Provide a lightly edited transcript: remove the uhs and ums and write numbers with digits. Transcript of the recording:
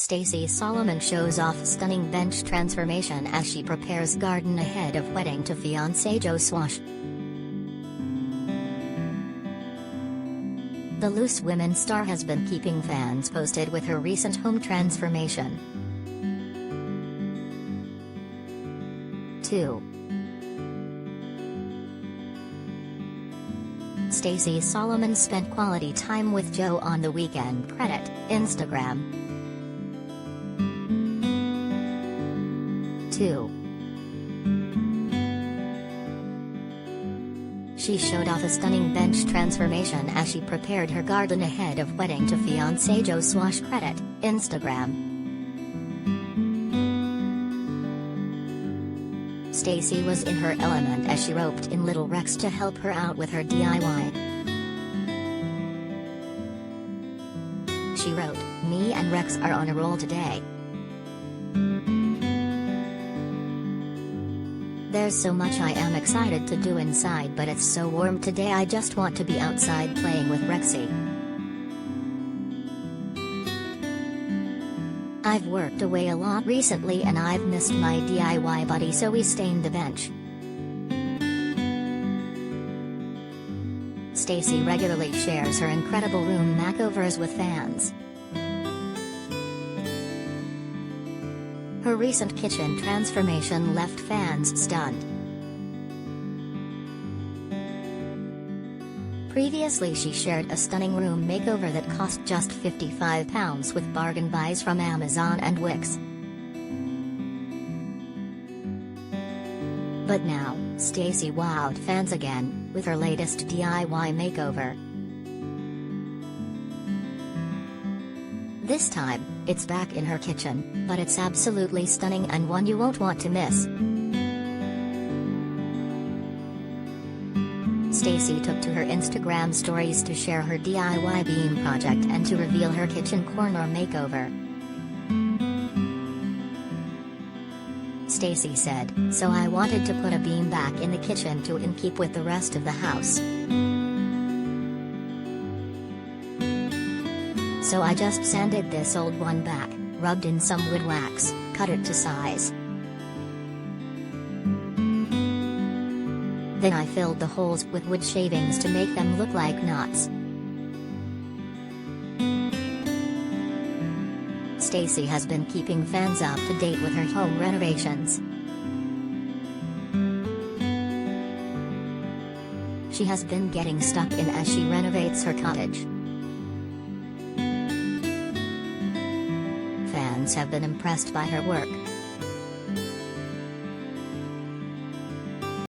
Stacey Solomon shows off stunning bench transformation as she prepares garden ahead of wedding to fiance Joe Swash. The Loose Women star has been keeping fans posted with her recent home transformation. 2. Stacey Solomon spent quality time with Joe on the weekend. Credit, Instagram. 2. She showed off a stunning bench transformation as she prepared her garden ahead of wedding to fiance Joe Swash. Credit, Instagram. Stacey was in her element as she roped in little Rex to help her out with her DIY. She wrote, "Me and Rex are on a roll today. There's so much I am excited to do inside, but it's so warm today I just want to be outside playing with Rexy. I've worked away a lot recently and I've missed my DIY buddy, so we stained the bench." Stacey regularly shares her incredible room makeovers with fans. Her recent kitchen transformation left fans stunned. Previously she shared a stunning room makeover that cost just £55 with bargain buys from Amazon and Wix. But now, Stacey wowed fans again, with her latest DIY makeover. This time, it's back in her kitchen, but it's absolutely stunning and one you won't want to miss. Stacey took to her Instagram stories to share her DIY beam project and to reveal her kitchen corner makeover. Stacey said, "So I wanted to put a beam back in the kitchen to keep with the rest of the house. So I just sanded this old one back, rubbed in some wood wax, cut it to size. Then I filled the holes with wood shavings to make them look like knots." Stacey has been keeping fans up to date with her home renovations. She has been getting stuck in as she renovates her cottage. Fans have been impressed by her work,